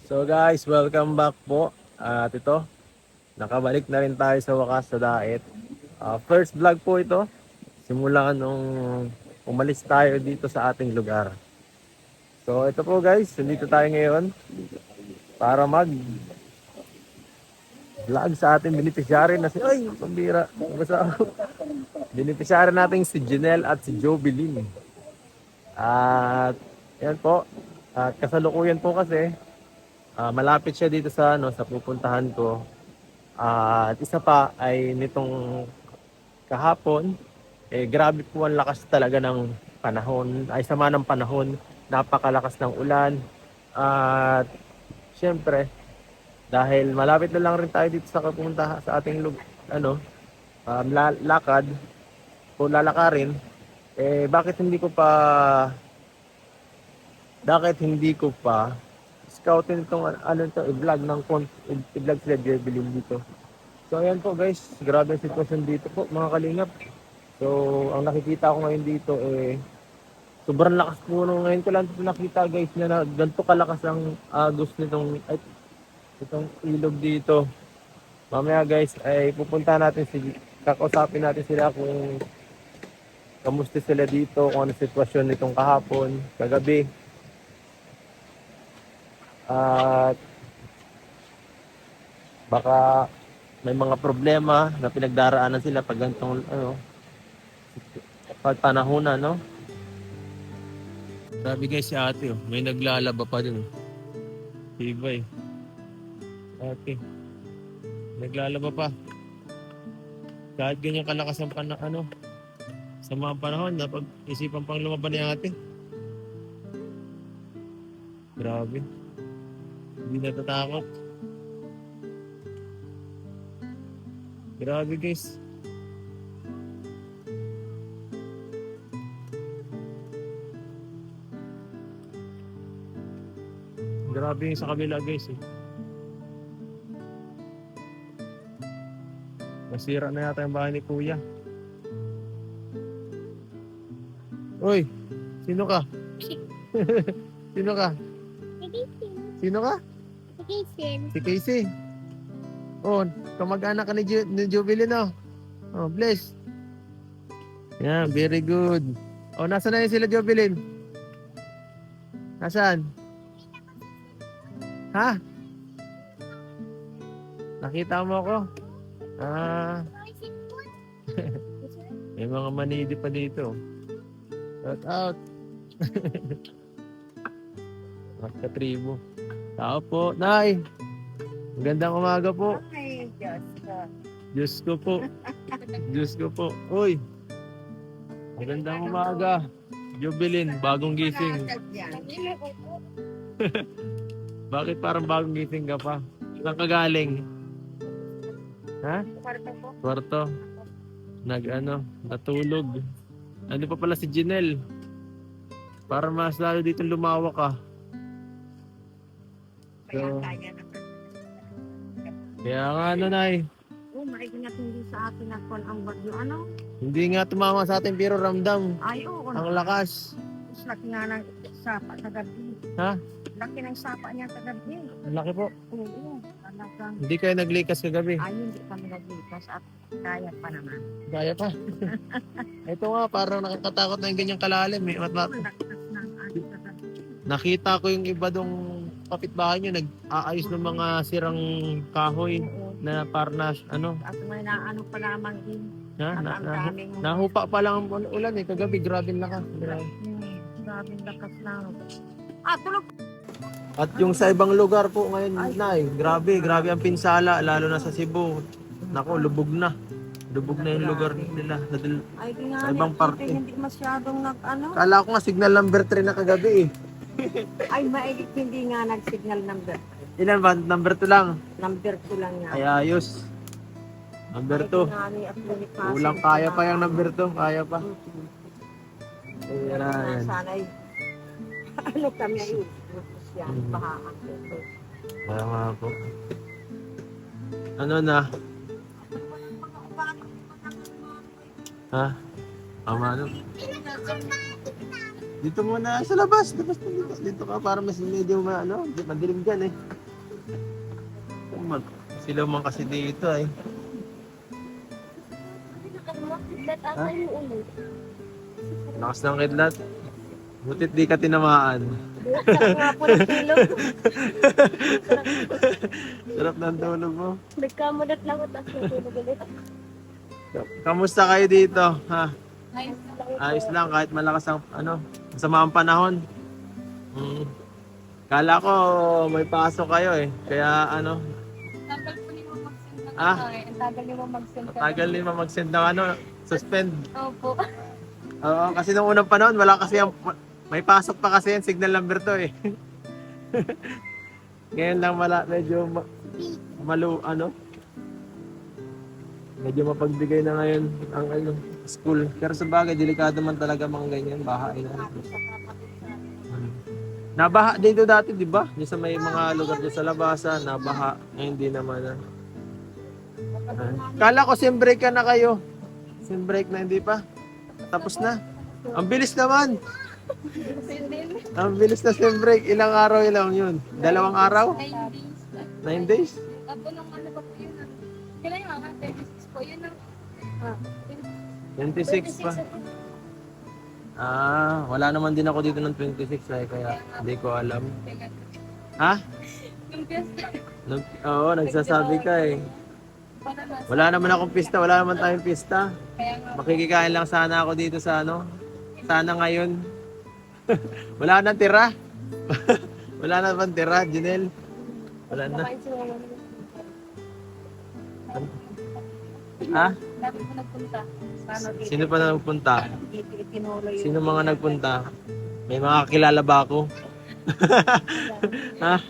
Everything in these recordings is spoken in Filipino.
So guys, welcome back po. At ito, nakabalik na rin tayo sa wakas sa Daet. First vlog po ito. Simula nung umalis tayo dito sa ating lugar. So ito po guys, dito tayo ngayon para vlog sa ating beneficiary na si... Ay, pambira. Basta ako. Beneficiary natin si Janelle at si Jovelyn. At yan po. At kasalukuyan po kasi malapit siya dito sa sa pupuntahan ko. At isa pa ay nitong kahapon, grabe po ang lakas talaga ng panahon, ay sama ng panahon, napakalakas ng ulan. At syempre, dahil malapit na lang rin tayo dito sa pupunta sa ating lakad o lalakarin, bakit hindi ko pa scoutin itong i-vlog i-vlog sila Jevelyn dito. So ayan po guys, grabe ang sitwasyon dito po mga kalingap. So ang nakikita ko ngayon dito sobrang lakas po ngayon ko lang nakita guys na ganito kalakas ang agos itong ilog dito. Mamaya guys ay kakausapin natin sila kung kamusta sila dito, kung ano sitwasyon nitong kahapon, kagabi. At baka may mga problema na pinagdaraanan sila pag ganitong pag panahon no? Sabi guys si ate, may naglalaba pa din. Diba ate, naglalaba pa. Kahit ganyan kalakas ang sa mga panahon na pag-isipan pang lumaban ni ate. Grabe. Hindi natatakot. Grabe guys. Grabe yung sa kabila guys Nasira na yata yung bahay ni kuya. Uy, sino ka? Sino ka? Sino ka? Si Casey. Oh, kamag-anak ka ni Jovelyn Oh, bless. Yeah, very good. Oh, nasaan na yun sila Jovelyn? Nasaan? Ha? Nakita mo ako? May mga manidi pa dito. Shout out. Mga katribo. Tao po. Nay! Magandang umaga po. Ay, Diyos ko. Diyos ko po. Diyos ko po. Uy! Magandang umaga. Jovelyn, bagong gising. Bakit parang bagong gising ka pa? Saan ka galing? Ha? Kwarto. Natulog. Ano pa pala si Janelle? Para mas lalo dito lumawak ka. So, kaya nga Nay. Maiingat hindi sa atin nagpon ang bagyo Hindi nga tumama sa atin pero ramdam. Ay, oo. Ang lakas. Laki nga ng sapa kagabi. Ha? Laki ng sapa niya kagabi. Ang laki po. Oo. Talagang. Hindi kayo naglikas kagabi? Ay, hindi kami naglikas at kaya pa naman. Kaya pa. Ito nga, parang nakakatakot na yung ganyang kalalim. Nakita ko yung iba dong kapitbahay nyo, nag-aayos ng mga sirang kahoy na parang At may naano pa lamang din. daming nahupa pa lang ang ulan kagabi, grabe lakas. Grabing lakas lang. Tulog. At yung sa ibang lugar po ngayon, grabe ang pinsala, lalo na sa Cebu. Nako, lubog na yung lugar nila. Ay, Sa ibang parte. Hindi masyadong Kala ko nga signal number 3 na kagabi Ay, maigit hindi nga nag-signal number. Ilan ba? Number 2 lang? Number 2 lang nga. Ay, ayos. Number 2. Ulang kaya pa yung number 2. Kaya pa. Ayan. Sana'y kami ay yan, bahaan ko. Kaya nga po. Ano na? Ha? Tama Dito muna sa labas. Labas na dito. Dito ka para mas medyo madilim dyan eh. Sila man kasi dito eh. Ha? Lakas ng kidlat. Butit di ka tinamaan. Sarap nga po ng tulog. Sarap ng tulog mo. Nagkamulat lang at ako tulog ulit. Kamusta kayo dito? Ha? Ayos lang. Ayos lang kahit malakas ang masama ang panahon. Kala ko may pasok kayo eh. Kaya Tagal po ni Mama mag-send ng Ah? Ang tagal ni Mama mag-send ng tagal din mag-send ng suspend. Opo. Oo, kasi nung unang panahon wala kasi may pasok pa kasi yung signal number to eh. Ngayon lang medyo medyo mapagbigay na ngayon ang school. Pero sa bagay, delikado man talaga mga ganyan, bahay na. Nabaha dito dati, di ba? Yung sa may mga lugar dyan sa labasan, nabaha. Ngayon hindi naman na. Kala ko sim break ka na kayo. Sim break na, hindi pa. Tapos na. Ang bilis naman. Ang bilis na sim break. Ilang araw ilang yun? 2 araw? 9 days? Abo nung ano pa po yun. Kailan yung mga 36 po yun. 26 pa. Wala naman din ako dito ng 26 kaya hindi ko alam. Ha? Yung piyesta. Oo, nagsasabi ka eh. Wala naman akong pista, wala naman tayong pista. Makikikain lang sana ako dito sa sana ngayon. Wala nang tira. Wala naman tira, Janelle. Wala na. Ha? Dapat mo nagpunta. Sino pa nagpunta? Sino mga nagpunta? May mga kilala ba ako? Ha?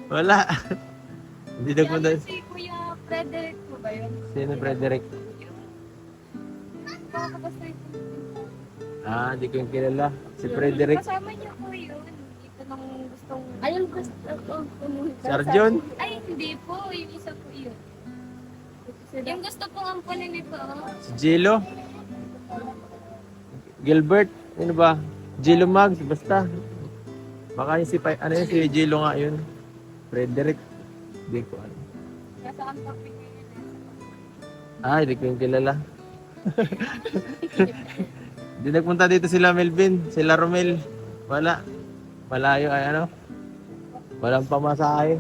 Wala. Hindi nagpunta. Si Kuya Frederick po ba yun? Sino Frederick? Basta ito. Hindi ko yung kilala. Si Frederick. Kasama niya po yun. Ito nang gustong... Ayun gusto ko. Sarjon? Ay, hindi po. Yung isa po yun. Yung gusto pong ampunin ito. Si Gilo? Gilbert? Ano ba? Gilo Mags? Basta. Baka yung si Gilo nga yun. Frederick. Hindi ko alam. Nasaan pa po yun? Hindi ko yung kilala. Hindi nagpunta dito sila Melvin, sila Romel. Wala. Malayo ay walang pamasahe.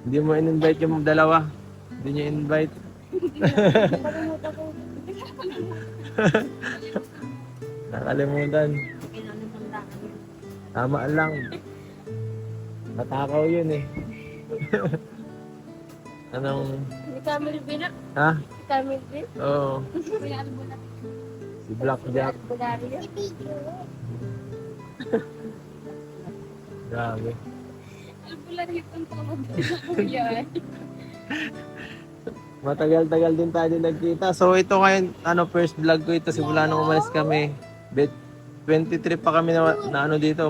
Hindi mo in-invite yung dalawa. Hindi niyo invite. Nakalimutan. Tama lang. Matakaw yun eh. Anong... Si Camille Bina? Ha? Si Camille Bina? Oo. Kuya Albuna. Si Blackjack. Albulario. Grabe. Albulario itong tawag sa kuya. Matagal-tagal din tayo nagkita. So ito ngayon, first vlog ko ito simula nung umalis kami. 23 pa kami na dito,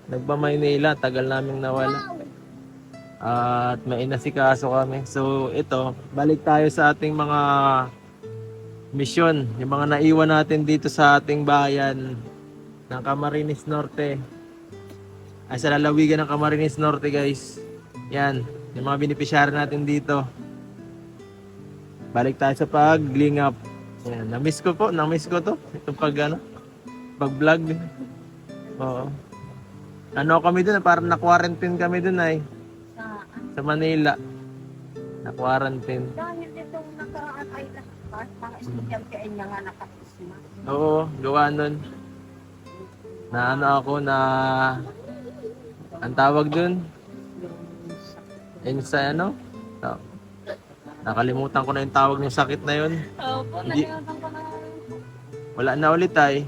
nagba-Maynila, tagal naming nawala. At may inasikaso kami. So ito, balik tayo sa ating mga misyon, yung mga naiwan natin dito sa ating bayan ng Camarines Norte. Ay sa lalawigan ng Camarines Norte, guys. Yan, yung mga beneficiary natin dito. Balik tayo sa paglingap. Yan, na-miss ko to. Itong pag-vlog. Oo. Kami dun, parang na-quarantine kami dun ay. Sa Manila. Na-quarantine. Dahil itong naka-atay na mga estudyante ay nga naka-Christmas. Oo, gawa nun. Na ako na... Ang tawag dun? Nakalimutan ko na yung tawag ng sakit na yun. Opo, nalimutan ko na. Wala na ulit ay.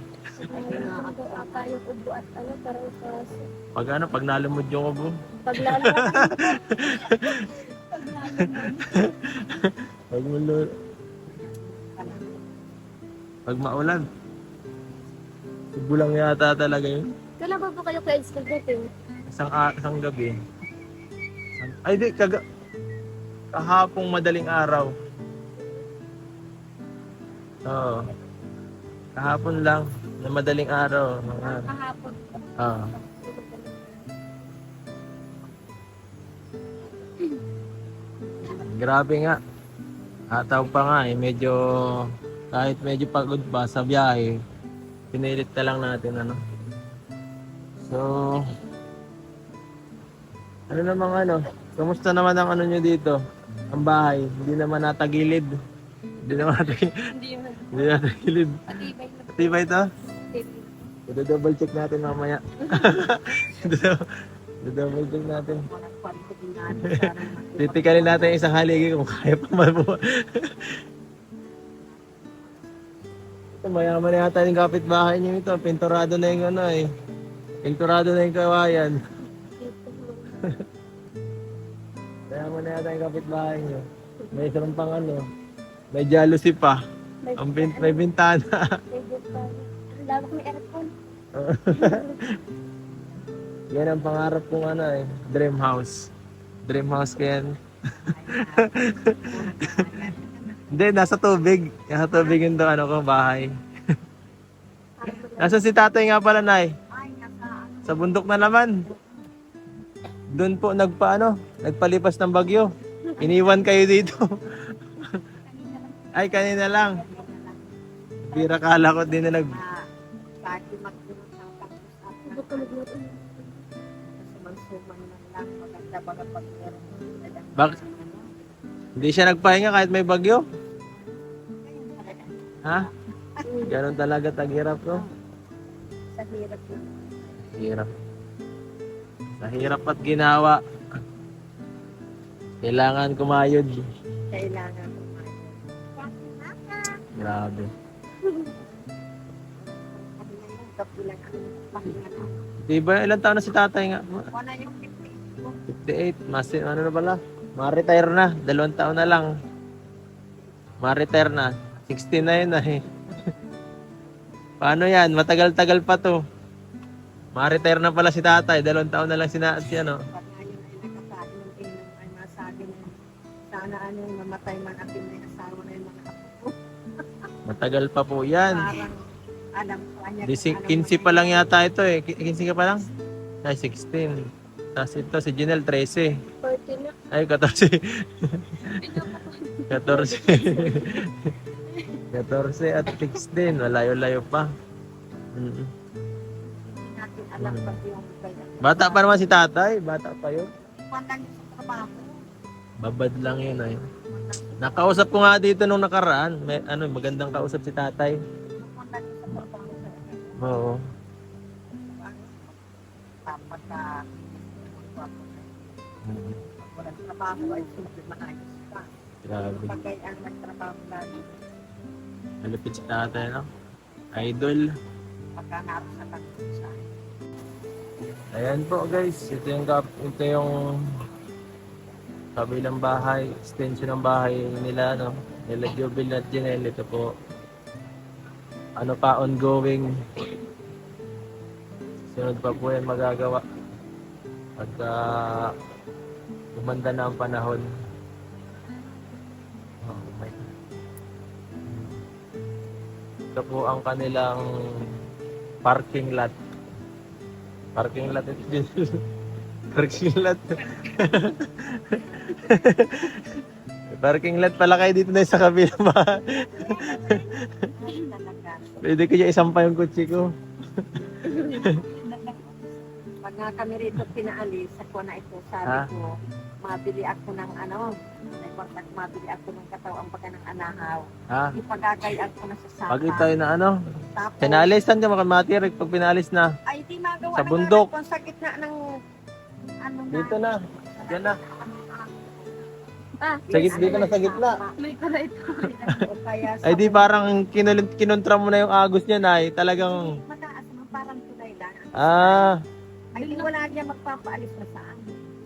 Tayo ubo at pero ito. Pag nalamod yung ubo. Paglalo. Pag maulan. Ubo lang yata talaga yun. Kailan ba po kayo kaya school dating? Isang gabi. Kahapong madaling araw. Oo. Kahapon lang. Na madaling araw. Mga, Kahapon. ah. Grabe nga. Ataw pa nga eh. Medyo, kahit medyo pagod pa sa biyahe, pinilit na lang natin ano. So, ano namang ano, kamusta naman ang ano nyo dito? Ang bahay, hindi naman natagilid. Hindi naman natagilid. Hindi yun. Hindi natagilid. Patibay na. Pati ba ito? Patibay. Double check natin mamaya. Double check natin. Titikalin natin yung isang haligi kung kaya pa mabuha. Ito, mayaman na yata yung kapitbahay niyo ito. Pinturado na yung ano eh. Pinturado na yung kawayan. Mayaman na yata yung kapitbahay niyo. May isang pang ano. May jealousy pa. May bintana. Ang lawak may aircon. Yan ang pangarap kong ano eh. Dream house. Dream house ko yan. Hindi, nasa tubig. Nasa tubig yung ano ko, bahay. Nasa si tatay nga pala, Nay? Sa bundok na naman. Doon po nagpalipas ng bagyo. Iniwan kayo dito. Ay, kanina lang. Bira kala ko din na Pati magpunod ng pag-usap na suman-suman lang maganda baga pag meron Bak- Hindi siya nagpahinga kahit may bagyo. Ha? Ganon talaga taghirap, no? sa hirap yun. Hirap. Sa hirap at ginawa. Kailangan kumayod. Kailangan kumain. Grabe. Kapilang ang pahinga na. Diba, ilang taon na si tatay nga? Wala yung 58. 50. Ano na pala? Ma-retire na. 2 taon na lang. Ma-retire na. 60 na yun eh. Paano yan? Matagal-tagal pa to. Ma-retire na pala si tatay. 2 taon na lang si ano. Pag ngayon ay nakasabi ng inom ay masabi na sana anong mamatay man at may asawa na yung mga apo ko. Matagal pa po yan. Parang alam ko kanya. Di, 15 pa lang yata ito eh. 15 ka pa lang? Ay, 16. Tapos ito, si Janelle, 13. 40 na. Ay, 14. 14. 14 at 16. Malayo-layo pa. Hindi natin alam pag yung kaya. Bata pa naman si tatay. Bata pa yun. Pandan sa trabaho. Babad lang yun ay. Nakausap ko nga dito nung nakaraan. May, magandang kausap si tatay. Pandan sa trabaho. Oo. Pagka walang trabaho ay simple maayos pa. Grabe. Pagkay ang nagtrabaho lagi, Malupit si tatay, no? Idol. pagka naroon sa pagkusa. Ayan po guys. Ito yung kabilang bahay. Extension ng bahay nila, no? Nila Jobil at Janelle. Ito po. Ano pa, ongoing. Sunod pa po yan magagawa. Pagka umanda na ang panahon. Oh my God. Ito po ang kanilang parking lot. Parking lot ito din. Parking lot. Parking lot pala kayo dito na sa kabilang bahay. Talaga. Pwede ko dyan isampa yung kutsi ko. Pag nga kami rito pinaalis, ako na ito, sabi Ha? ko, mabili ako ng mabili ako ng katawang pagka ng anahaw. Ha? Ipagagay ako na sa saka. Pag ito na Tapos, pinalis, saan ka makamatirik pag pinalis na? ay di magawa Sa na bundok. nga rin kung sa gitna ng ano na. Dito na. Diyan na. Ah, Dito na sa gitna. may pala ito. O kaya sa Ay di parang kinontra mo na yung agos niya na talagang mataas mo, parang tulay lang. Ay di wala niya magpapaalis na saan.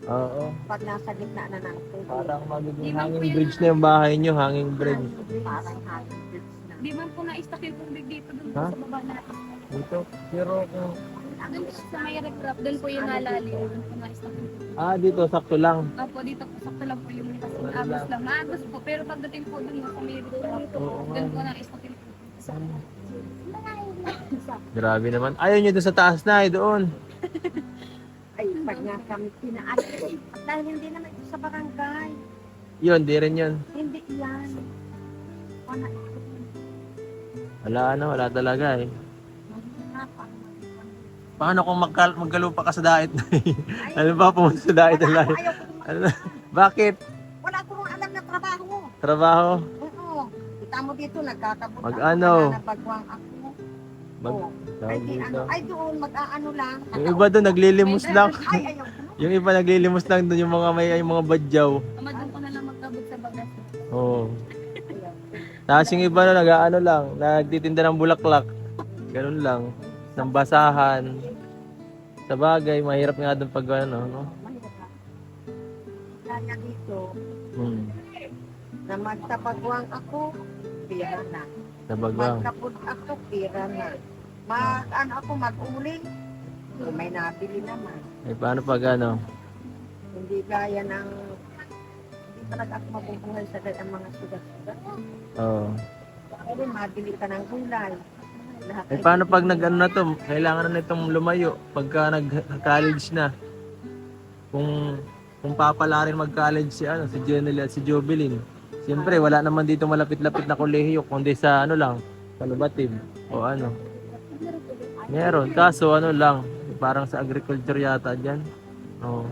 Oo. Pag nasa gitna na ng tubig. Parang magiging Di man hanging po yun bridge na yung bahay niyo, hanging bridge. Parang hanging bridge na. Di man po na-stock yung tubig dito dun Ha? sa baba natin. Dito. Pero kung Doon sa may recrap, doon po yung nalali. Doon po na-stock yung tubig. dito sakto lang. Opo, dito po sakto lang po yung kasi Wala agos lang. lang. Maagos po, pero pagdating po dun sa may recrap, Oo nga. doon po na-stock yung tubig. Grabe naman. Ayaw nyo doon sa taas na, doon. Ay, pag nga kami pinaalis. At dahil hindi naman ito sa barangay. Yun, di rin yun. Hindi yan. Wala ito. Wala talaga eh. Mahirapan. Paano kung maggalupa ka sa daet? Ano ba, pumunta sa daet Wala na ako, ayaw ko Ano? Bakit? Wala akong alam na trabaho. Trabaho? Oo. Kita mo dito, nagkakabot Mag-ano? Nabagwang ako. Mag Oo. Ay, tawag di, dito. ay doon, mag-aano lang. Yung iba doon naglilimos lang. Ay, ayaw ko. Yung iba naglilimos lang doon yung mga may yung mga badyaw. Ama, doon ko na lang magkabot sa bagas. Oo. Tapos yung iba na nag-ano lang, nagtitinda ng bulaklak. Ganun lang. Ng basahan. Sa bagay, mahirap nga doon pag ano, no? Kaya dito, Hmm. na magtabagwang ako, pira na. Sa bagay. Magkapod ako, pira na. Ano ako, mag-uling, may nabili naman. Eh, paano pag ano? Hindi gaya ng, hindi talaga ako mabubuhay sa ang mga sugat-sugat. Oo. Pero mabili ka ng gulay. Lahat Eh, ay paano pag bibili. nag-ano na to? Kailangan na nitong lumayo pagka nag-college na. Kung papala rin mag-college si ano, si Jenelle at si Jovelyn. Siyempre, wala naman dito malapit-lapit na kolehiyo kundi sa ano lang, Kalubatib o ano. Meron, kaso ano lang, parang sa agriculture yata diyan. Oo.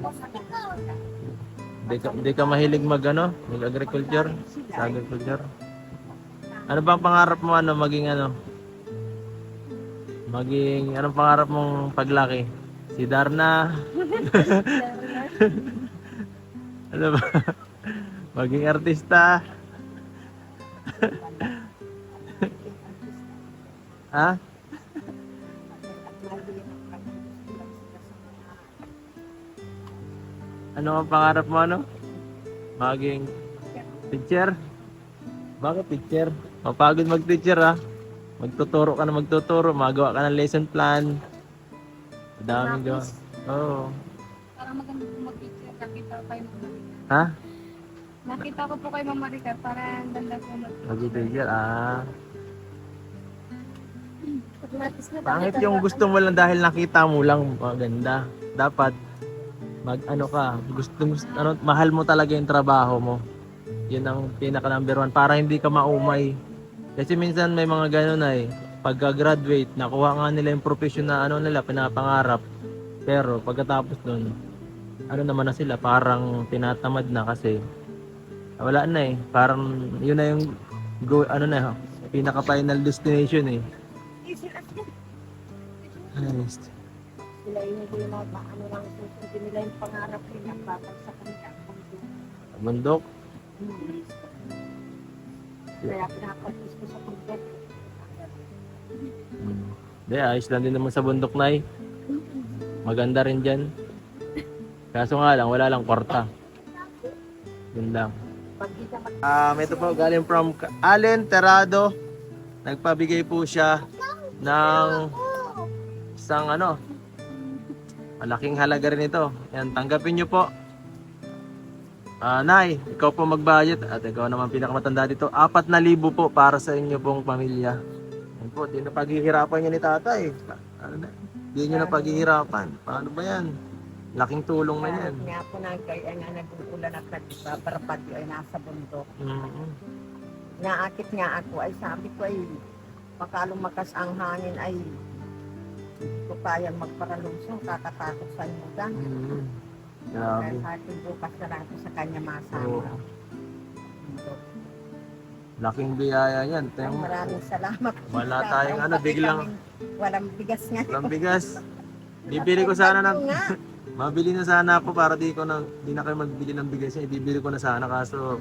Di ka mahilig mag-agriculture? Sa agriculture? Ano ba ang pangarap mo maging anong pangarap mong paglaki? Si Darna? Ano ba? Maging artista? Ha? Ano ang pangarap mo Maging teacher? Bakit teacher? Mapagod mag-teacher Magtuturo ka na magtuturo, magawa ka ng lesson plan. Madaming gawa. Oo. Parang maganda po mag-picture. Nakita ko kayo Mama Rica. Ha? Nakita ko po kay Mama Rica. Parang ganda po mag-picture. Mag-teacher, Paglatis na Pangit yung gusto mo lang dahil nakita mo lang maganda. Dapat mahal mo talaga yung trabaho mo. Yun ang pinaka number one para hindi ka maumay. Kasi minsan may mga ganun pagka-graduate, nakuha nga nila yung profession na nila pinapangarap. Pero pagkatapos nun, naman na sila, parang tinatamad na kasi wala na parang yun na yung pinaka final destination Ayos. Sila hindi na ano lang susundin nila yung pangarap nila babag sa kanila. Bundok. Kaya pinapagpis ko sa bundok. Hindi, ayos lang din naman sa bundok maganda rin dyan. Kaso nga lang, wala lang kwarta. Yun lang. Pag di ka Ito po galing from Allen Terrado. Nagpabigay po siya ng isang malaking halaga rin ito. Yan, tanggapin nyo po. Nay, ikaw po mag-budget at ikaw naman pinakamatanda dito. 4,000 po para sa inyo pong pamilya. Yan po, di na paghihirapan nyo ni tatay. Di nyo na paghihirapan. Paano ba yan? Laking tulong na yan. nga po na kaya nga nag-uulan at nagbabarapad ay nasa bundok. Naakit nga ako ay sabi ko ay baka lumakas ang hangin ay ko kayang magparalusong kakatakot sa inyo dan. Grabe. Kaya sa ating bukas na lang ako sa kanya masama. Oo. Laking biyaya yan. Ay, maraming salamat. Wala Sa- tayong ay, biglang walang bigas nga. walang bigas. Bibili ko sana Bagyo nga. mabili na sana ako para di na kayo magbili ng bigas. Ibibili ko na sana kaso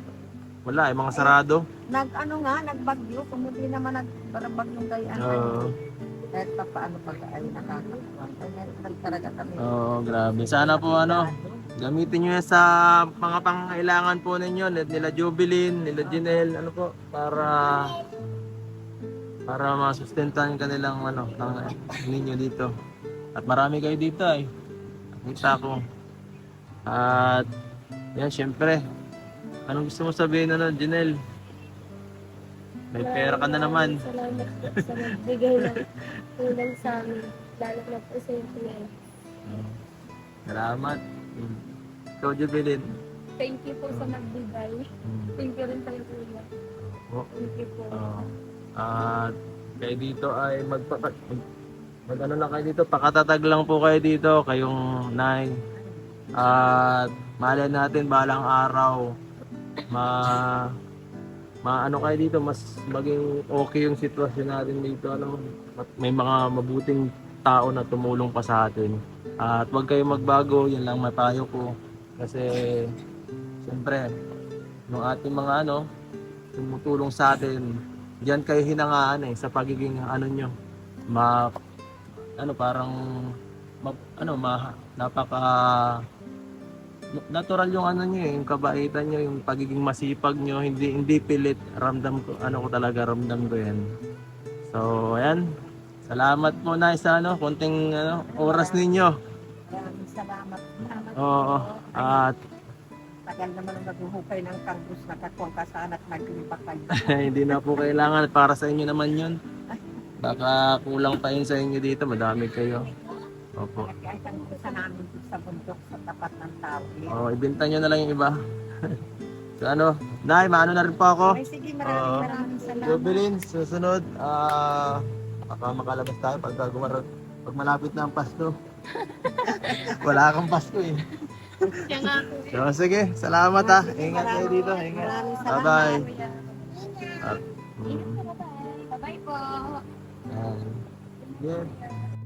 wala mga sarado. Nagbagyo, kung hindi naman nagbagyong gayaan. Oo. Kahit pa paano pag ay nakakatuwa. Ay, meron talaga kami. Oo, grabe. Sana po gamitin nyo yan sa mga pangailangan po ninyo, nila Jovelyn, nila Jenelle, para masustentan kanilang ninyo dito. At marami kayo dito Nakita ko. At yan, syempre. Anong gusto mo sabihin Jenelle? May pera ka na naman. Salamat po sa nagbigay ng tulong sa amin. Lalo na po sa inyo. Salamat. Ikaw, Jubilin. Thank you po sa nagbigay. Thank you rin kay Kuya. Thank you po. At kayo dito ay mag ano lang kayo dito, pakatatag lang po kayo dito, kayong nay. At malay natin balang araw maano kayo dito, mas maging okay yung sitwasyon natin dito, ano, may mga mabuting tao na tumulong pa sa atin. At huwag kayong magbago, yan lang mapayo ko. Kasi siyempre, yung ating mga ano, tumutulong sa atin, diyan kayo hinangaan sa pagiging ano nyo, parang napaka natural yung ano nyo yung kabaitan nyo, yung pagiging masipag nyo, hindi pilit, ramdam ko yan. So ayan, salamat po na sa konting oras ninyo. Maraming salamat. Oo, at Tagal naman ang naghuhukay ng kangus na kakuang kasahan at naglipa kayo. hindi na po kailangan, at para sa inyo naman yun. Baka kulang pa yun sa inyo dito, madami kayo. Opo. Kaya ang kangusan namin dito sa bundok sa tapat ng tao. Oh, ibenta nyo na lang yung iba. So Nay, maano na rin po ako. Ay, sige, maraming salamat. Jubilin, susunod, baka makalabas tayo pag malapit na ang Pasko. Wala kang Pasko eh. Kaya nga po. So sige, salamat ha. Ingat kayo dito. Ingat. Maraming salamat. Bye-bye. Kuya. Ah, Ingat po, bye-bye. Bye-bye po. Yan. Yeah.